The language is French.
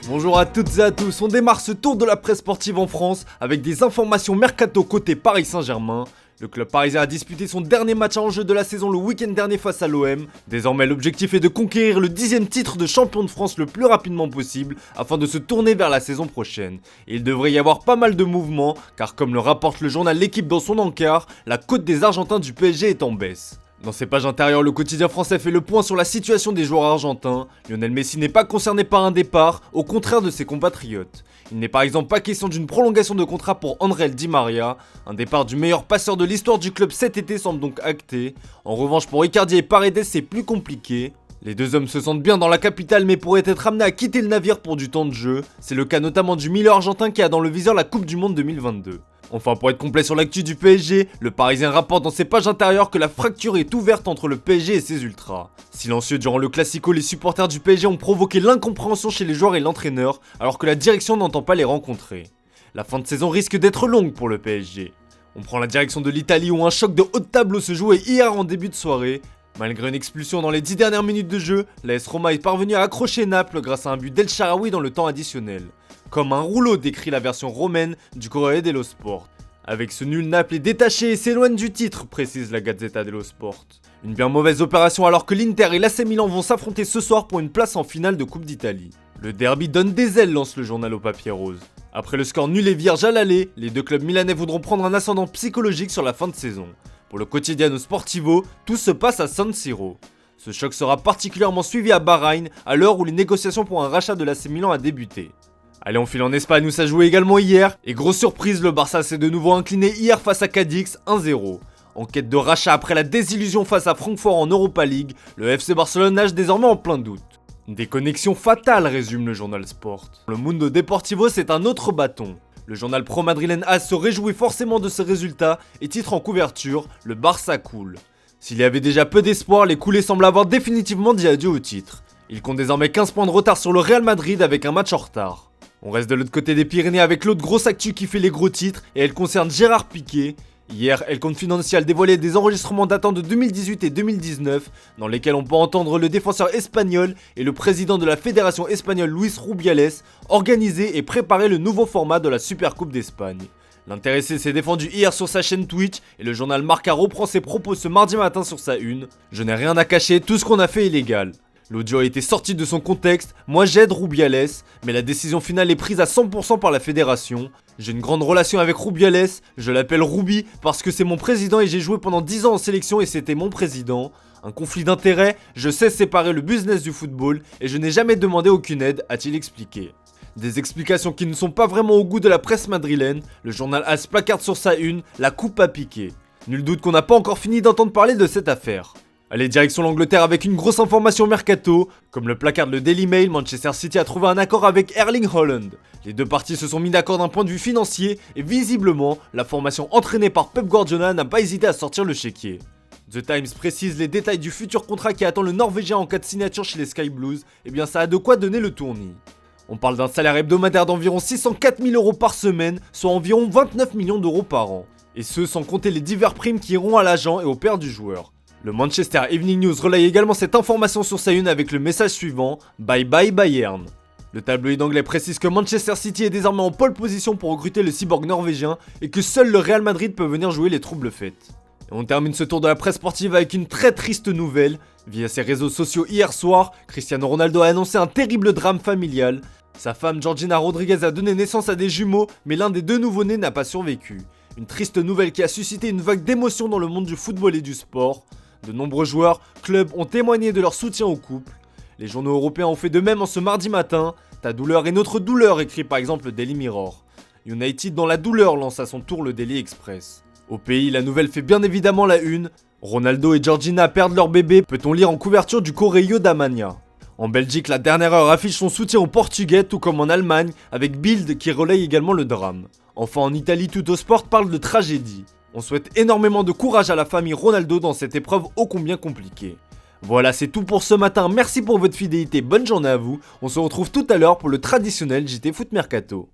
Bonjour à toutes et à tous, on démarre ce tour de la presse sportive en France avec des informations mercato côté Paris Saint-Germain. Le club parisien a disputé son dernier match en jeu de la saison le week-end dernier face à l'OM. Désormais l'objectif est de conquérir le 10e titre de champion de France le plus rapidement possible afin de se tourner vers la saison prochaine. Et il devrait y avoir pas mal de mouvements car comme le rapporte le journal L'Équipe dans son encart, la cote des Argentins du PSG est en baisse. Dans ses pages intérieures, le quotidien français fait le point sur la situation des joueurs argentins. Lionel Messi n'est pas concerné par un départ, au contraire de ses compatriotes. Il n'est par exemple pas question d'une prolongation de contrat pour André Di Maria. Un départ du meilleur passeur de l'histoire du club cet été semble donc acté. En revanche, pour Icardi et Paredes, c'est plus compliqué. Les deux hommes se sentent bien dans la capitale mais pourraient être amenés à quitter le navire pour du temps de jeu. C'est le cas notamment du milieu argentin qui a dans le viseur la Coupe du Monde 2022. Enfin, pour être complet sur l'actu du PSG, le Parisien rapporte dans ses pages intérieures que la fracture est ouverte entre le PSG et ses ultras. Silencieux durant le Classico, les supporters du PSG ont provoqué l'incompréhension chez les joueurs et l'entraîneur, alors que la direction n'entend pas les rencontrer. La fin de saison risque d'être longue pour le PSG. On prend la direction de l'Italie où un choc de haut de tableau se jouait hier en début de soirée. Malgré une expulsion dans les 10 dernières minutes de jeu, l'AS Roma est parvenu à accrocher Naples grâce à un but d'El Shaarawy dans le temps additionnel. Comme un rouleau décrit la version romaine du Corriere dello Sport. Avec ce nul, Naples est détaché et s'éloigne du titre, précise la Gazzetta dello Sport. Une bien mauvaise opération alors que l'Inter et l'AC Milan vont s'affronter ce soir pour une place en finale de Coupe d'Italie. Le derby donne des ailes, lance le journal au papier rose. Après le score nul et vierge à l'aller, les deux clubs milanais voudront prendre un ascendant psychologique sur la fin de saison. Pour le Quotidiano Sportivo, tout se passe à San Siro. Ce choc sera particulièrement suivi à Bahreïn, à l'heure où les négociations pour un rachat de l'AC Milan a débuté. Allez, on file en Espagne où ça jouait également hier, et grosse surprise, le Barça s'est de nouveau incliné hier face à Cadix 1-0. En quête de rachat après la désillusion face à Francfort en Europa League, le FC Barcelone nage désormais en plein doute. Des connexions fatales, résume le journal Sport. Le Mundo Deportivo, c'est un autre bâton. Le journal pro-madrilène AS se réjouit forcément de ce résultat et titre en couverture, le Barça coule. S'il y avait déjà peu d'espoir, les coulés semblent avoir définitivement dit adieu au titre. Ils comptent désormais 15 points de retard sur le Real Madrid avec un match en retard. On reste de l'autre côté des Pyrénées avec l'autre grosse actu qui fait les gros titres et elle concerne Gérard Piqué. Hier, El Compte Financial dévoilait des enregistrements datant de 2018 et 2019 dans lesquels on peut entendre le défenseur espagnol et le président de la fédération espagnole Luis Rubiales organiser et préparer le nouveau format de la Supercoupe d'Espagne. L'intéressé s'est défendu hier sur sa chaîne Twitch et le journal Marca reprend ses propos ce mardi matin sur sa une. Je n'ai rien à cacher, tout ce qu'on a fait est légal. L'audio a été sorti de son contexte, moi j'aide Rubiales, mais la décision finale est prise à 100% par la fédération. J'ai une grande relation avec Rubiales, je l'appelle Ruby parce que c'est mon président et j'ai joué pendant 10 ans en sélection et c'était mon président. Un conflit d'intérêts, je sais séparer le business du football et je n'ai jamais demandé aucune aide, a-t-il expliqué. Des explications qui ne sont pas vraiment au goût de la presse madrilène, le journal AS placarde sur sa une, la coupe à Piqué. Nul doute qu'on n'a pas encore fini d'entendre parler de cette affaire. Allez, direction l'Angleterre avec une grosse information mercato. Comme le placarde le Daily Mail, Manchester City a trouvé un accord avec Erling Haaland. Les deux parties se sont mis d'accord d'un point de vue financier et visiblement, la formation entraînée par Pep Guardiola n'a pas hésité à sortir le chéquier. The Times précise les détails du futur contrat qui attend le Norvégien en cas de signature chez les Sky Blues. Et bien ça a de quoi donner le tournis. On parle d'un salaire hebdomadaire d'environ 604 000 € par semaine, soit environ 29 millions d'euros par an. Et ce sans compter les divers primes qui iront à l'agent et au père du joueur. Le Manchester Evening News relaye également cette information sur sa une avec le message suivant « Bye bye Bayern ». Le tabloïd anglais précise que Manchester City est désormais en pole position pour recruter le cyborg norvégien et que seul le Real Madrid peut venir jouer les troubles fêtes. Et on termine ce tour de la presse sportive avec une très triste nouvelle. Via ses réseaux sociaux hier soir, Cristiano Ronaldo a annoncé un terrible drame familial. Sa femme Georgina Rodriguez a donné naissance à des jumeaux, mais l'un des deux nouveau-nés n'a pas survécu. Une triste nouvelle qui a suscité une vague d'émotion dans le monde du football et du sport. De nombreux joueurs, clubs ont témoigné de leur soutien au couple. Les journaux européens ont fait de même en ce mardi matin. Ta douleur est notre douleur, écrit par exemple le Daily Mirror. United dans la douleur lance à son tour le Daily Express. Au pays, la nouvelle fait bien évidemment la une. Ronaldo et Georgina perdent leur bébé, peut-on lire en couverture du Correio da Manhã. En Belgique, la dernière heure affiche son soutien aux Portugais, tout comme en Allemagne, avec Bild qui relaye également le drame. Enfin en Italie, Tuttosport parle de tragédie. On souhaite énormément de courage à la famille Ronaldo dans cette épreuve ô combien compliquée. Voilà, c'est tout pour ce matin, merci pour votre fidélité, bonne journée à vous. On se retrouve tout à l'heure pour le traditionnel JT Foot Mercato.